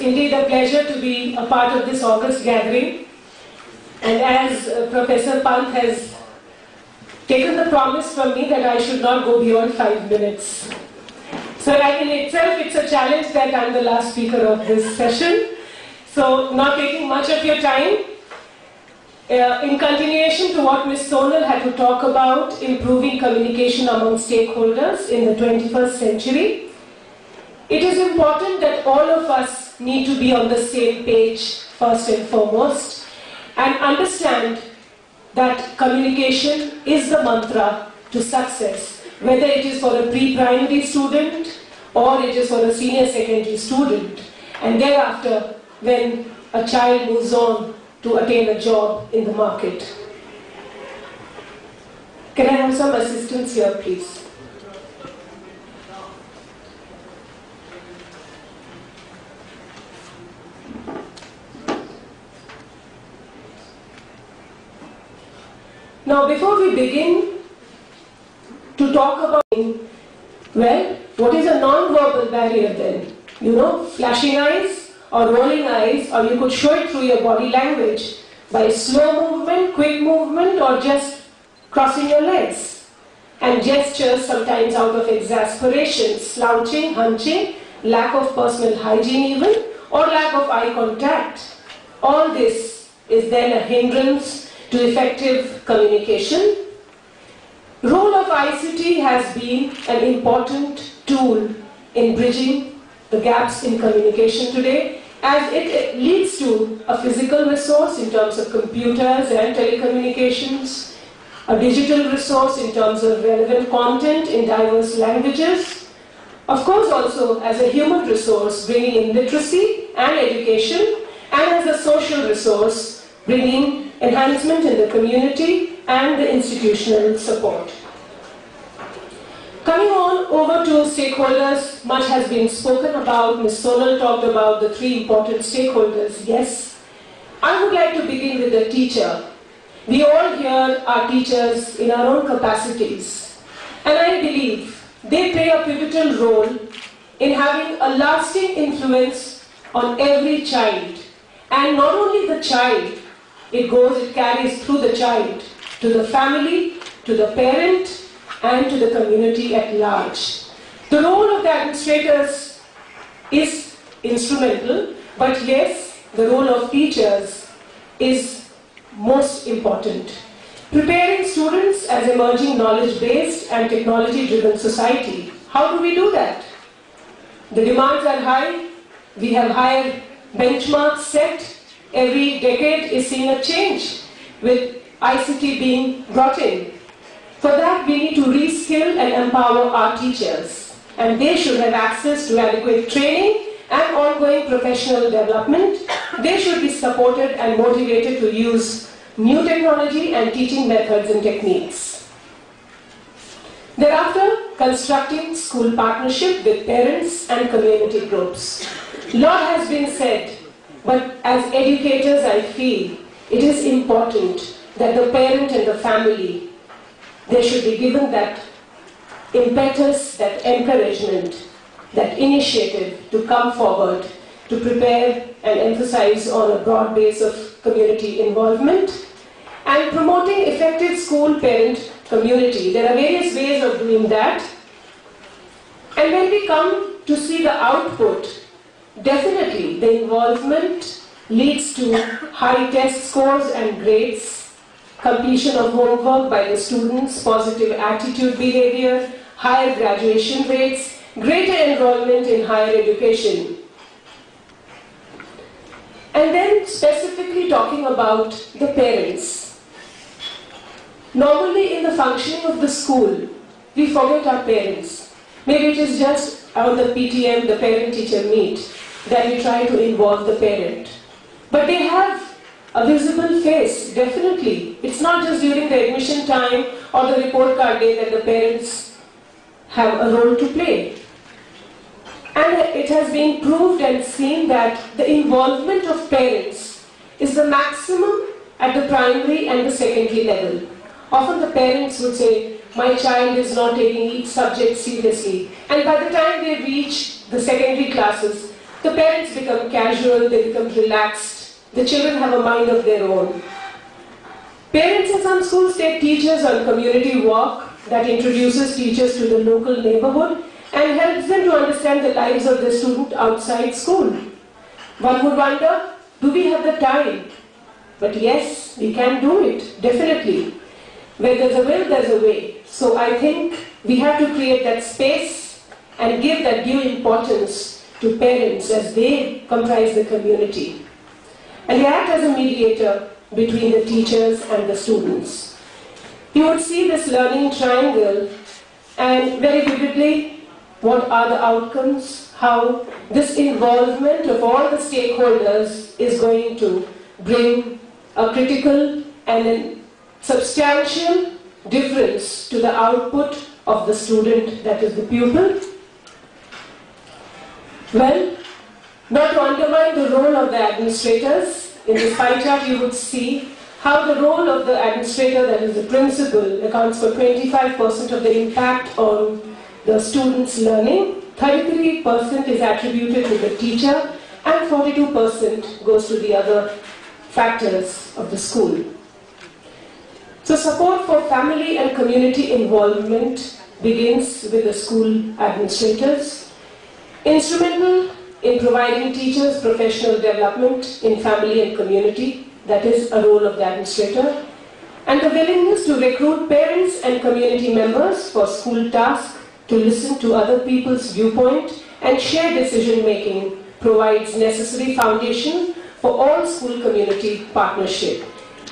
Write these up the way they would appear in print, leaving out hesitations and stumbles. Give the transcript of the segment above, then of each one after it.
It's indeed a pleasure to be a part of this August gathering. And as Professor Pant has taken the promise from me that I should not go beyond 5 minutes. So in itself, it's a challenge that I'm the last speaker of this session. So not taking much of your time. In continuation to what Ms. Sonal had to talk about, improving communication among stakeholders in the 21st century, it is important that all of us need to be on the same page first and foremost and understand that communication is the mantra to success, whether it is for a pre-primary student or it is for a senior secondary student, and thereafter when a child moves on to attain a job in the market. Can I have some assistance here, please? Now, before we begin to talk about, well, what is a non-verbal barrier then? You know, flashing eyes or rolling eyes, or you could show it through your body language by slow movement, quick movement, or just crossing your legs. And gestures sometimes out of exasperation, slouching, hunching, lack of personal hygiene even, or lack of eye contact. All this is then a hindrance to effective communication. Role of ICT has been an important tool in bridging the gaps in communication today, as it leads to a physical resource in terms of computers and telecommunications, a digital resource in terms of relevant content in diverse languages, of course also as a human resource bringing in literacy and education, and as a social resource bringing enhancement in the community and the institutional support. Coming on over to stakeholders, much has been spoken about. Ms. Sonal talked about the 3 important stakeholders. Yes, I would like to begin with the teacher. We all here are teachers in our own capacities, and I believe they play a pivotal role in having a lasting influence on every child. And not only the child, it carries through the child to the family, to the parent, and to the community at large. The role of the administrators is instrumental, but yes, the role of teachers is most important. Preparing students as emerging knowledge-based and technology-driven society. How do we do that? The demands are high. We have higher benchmarks set. Every decade is seeing a change with ICT being brought in. For that, we need to reskill and empower our teachers, and they should have access to adequate training and ongoing professional development. They should be supported and motivated to use new technology and teaching methods and techniques. Thereafter, constructing school partnership with parents and community groups. A lot has been said, but as educators, I feel it is important that the parent and the family, they should be given that impetus, that encouragement, that initiative to come forward, to prepare and emphasize on a broad base of community involvement, and promoting effective school-parent community. There are various ways of doing that. And when we come to see the output, definitely the involvement leads to high test scores and grades, completion of homework by the students, positive attitude behavior, higher graduation rates, greater enrollment in higher education. And then specifically talking about the parents. Normally in the functioning of the school, we forget our parents. Maybe it is just on the PTM, the parent-teacher meet, that we try to involve the parent. But they have a visible face, definitely. It's not just during the admission time or the report card day that the parents have a role to play. And it has been proved and seen that the involvement of parents is the maximum at the primary and the secondary level. Often the parents would say, my child is not taking each subject seriously. And by the time they reach the secondary classes, the parents become casual, they become relaxed, the children have a mind of their own. Parents in some schools take teachers on community walk that introduces teachers to the local neighborhood and helps them to understand the lives of the student outside school. One would wonder, do we have the time? But yes, we can do it, definitely. Where there's a will, there's a way. So I think we have to create that space and give that due importance to parents as they comprise the community. And they act as a mediator between the teachers and the students. You would see this learning triangle and very vividly what are the outcomes, how this involvement of all the stakeholders is going to bring a critical and a substantial difference to the output of the student, that is the pupil. Well, not to undermine the role of the administrators, in this pie chart you would see how the role of the administrator, that is the principal, accounts for 25% of the impact on the student's learning, 33% is attributed to the teacher, and 42% goes to the other factors of the school. So support for family and community involvement begins with the school administrators. Instrumental in providing teachers professional development in family and community, that is a role of the administrator. And the willingness to recruit parents and community members for school tasks to listen to other people's viewpoint and share decision making provides necessary foundation for all school community partnership.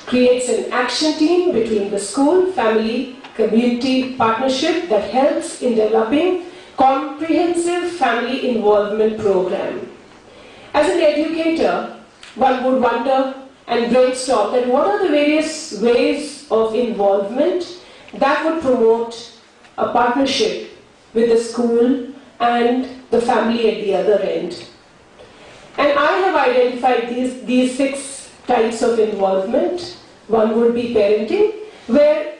Creates an action team between the school, family, community partnership that helps in developing comprehensive family involvement program. As an educator, one would wonder and brainstorm that what are the various ways of involvement that would promote a partnership with the school and the family at the other end. And I have identified these 6 types of involvement. One would be parenting, where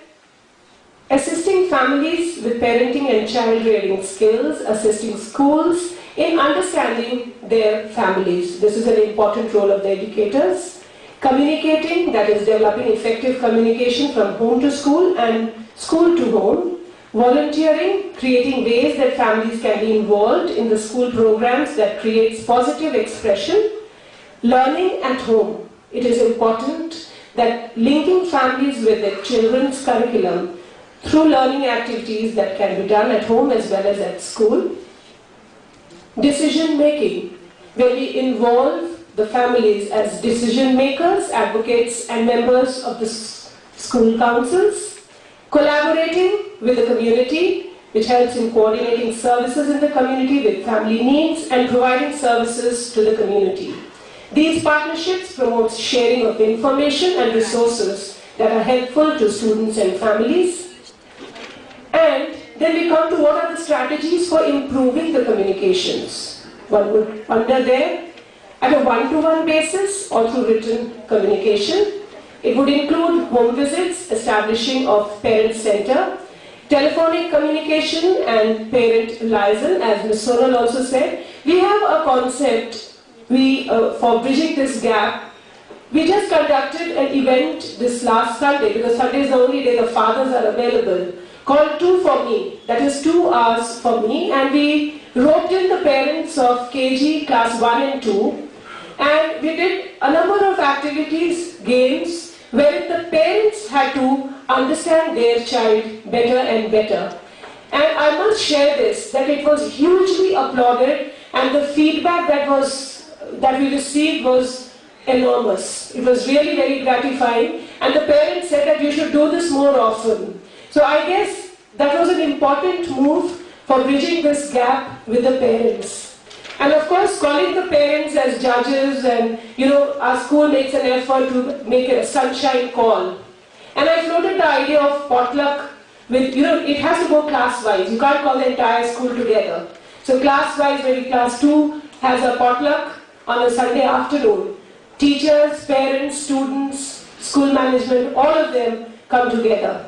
assisting families with parenting and child rearing skills, assisting schools in understanding their families. This is an important role of the educators. Communicating, that is developing effective communication from home to school and school to home. Volunteering, creating ways that families can be involved in the school programs that creates positive expression. Learning at home. It is important that linking families with their children's curriculum through learning activities that can be done at home as well as at school. Decision making, where we involve the families as decision makers, advocates and members of the school councils. Collaborating with the community, which helps in coordinating services in the community with family needs and providing services to the community. These partnerships promote sharing of information and resources that are helpful to students and families. And then we come to what are the strategies for improving the communications. One would wonder there, at a one-to-one basis or through written communication. It would include home visits, establishing of parent center, telephonic communication and parent liaison, as Ms. Sonal also said. We have a concept for bridging this gap. We just conducted an event this last Sunday, because Sunday is the only day the fathers are available, called 2 for Me, that is 2 hours for me, and we roped in the parents of KG class 1 and 2, and we did a number of activities, games, where the parents had to understand their child better and better. And I must share this, that it was hugely applauded, and the feedback that we received was enormous. It was really very gratifying, and the parents said that you should do this more often. So I guess that was an important move for bridging this gap with the parents. And of course, calling the parents as judges, and our school makes an effort to make a sunshine call. And I floated the idea of potluck with, it has to go class-wise. You can't call the entire school together. So class-wise, maybe class 2 has a potluck on a Sunday afternoon. Teachers, parents, students, school management, all of them come together.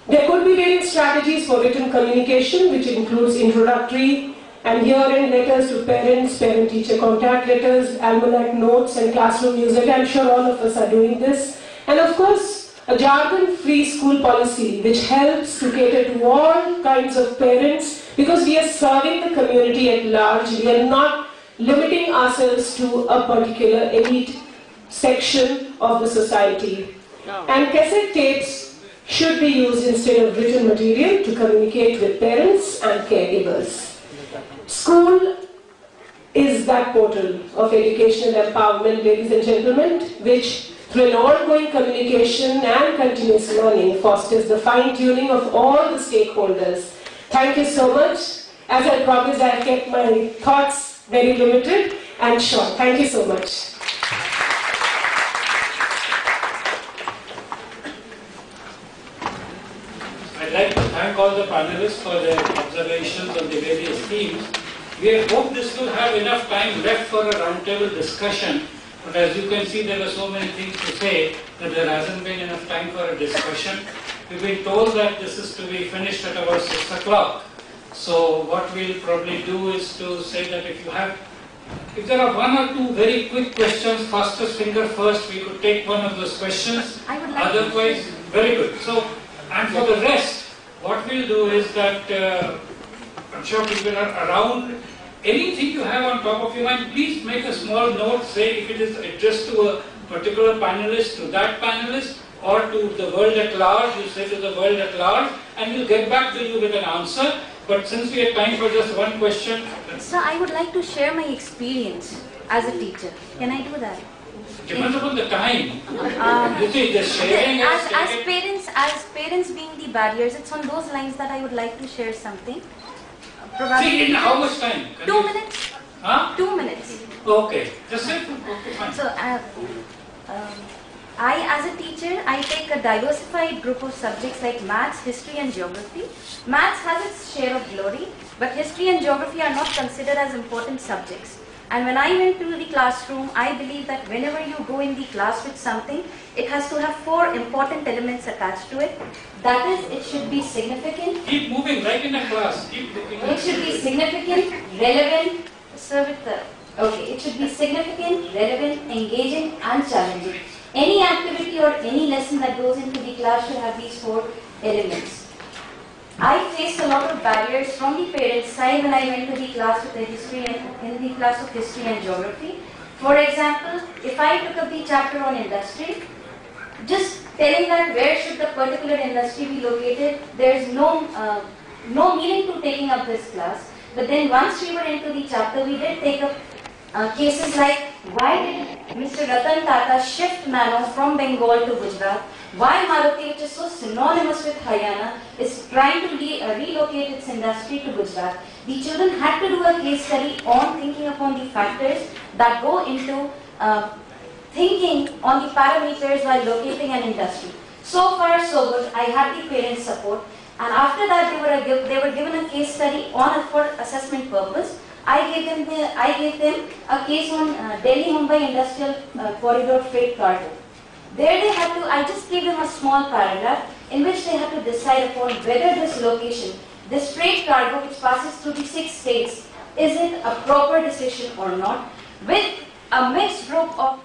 There could be various strategies for written communication, which includes introductory And herein letters to parents, parent-teacher contact letters, almanac notes and classroom newsletter. I'm sure all of us are doing this. And of course, a jargon-free school policy which helps to cater to all kinds of parents, because we are serving the community at large. We are not limiting ourselves to a particular elite section of the society. And cassette tapes should be used instead of written material to communicate with parents and caregivers. School is that portal of educational empowerment, ladies and gentlemen, which through an ongoing communication and continuous learning fosters the fine-tuning of all the stakeholders. Thank you so much. As I promised, I have kept my thoughts very limited and short. Thank you so much. I'd like to thank all the panelists for their observations on the various themes. We hope this will have enough time left for a roundtable discussion, but as you can see, there are so many things to say that there hasn't been enough time for a discussion. We've been told that this is to be finished at about 6 o'clock. So what we'll probably do is to say that if there are one or two very quick questions, fastest finger first, we could take one of those questions. Otherwise, very good. So, and for the rest, what we'll do is that I'm sure people are around. Anything you have on top of your mind, please make a small note. Say if it is addressed to a particular panelist, to that panelist, or to the world at large, you say to the world at large, and we'll get back to you with an answer. But since we have time for just one question... So I would like to share my experience as a teacher. Can I do that? Depends upon the time. You see, the sharing as parents being the barriers, it's on those lines that I would like to share something. Probably see, in how much time? 2 minutes. Huh? 2 minutes. Okay. Just say. Okay, fine. So, I as a teacher, I take a diversified group of subjects like maths, history and geography. Maths has its share of glory, but history and geography are not considered as important subjects. And when I went to the classroom, I believe that whenever you go in the class with something, it has to have 4 important elements attached to it. That is, it should be significant. Keep moving, like in a class. Keep looking. It should be significant, relevant, it should be significant, relevant, engaging and challenging. Any activity or any lesson that goes into the class should have these 4 elements. I faced a lot of barriers from the parents' side when I went to the class with in the class of history and geography. For example, if I took up the chapter on industry, just telling that where should the particular industry be located, there is no meaning to taking up this class. But then once we were into the chapter, we did take up cases like why did Mr. Ratan Tata shift Nano from Bengal to Gujarat? Why Maruti, which is so synonymous with Haryana, is trying to relocate its industry to Gujarat? The children had to do a case study on thinking upon the factors that go into thinking on the parameters while locating an industry. So far so good. I had the parents' support, and after that they were given a case study for assessment purpose. I gave them a case on Delhi-Mumbai Industrial Corridor Freight Cargo. There they had to, I just gave them a small paragraph in which they had to decide upon whether this location, this freight cargo which passes through the 6 states, is it a proper decision or not, with a mixed group of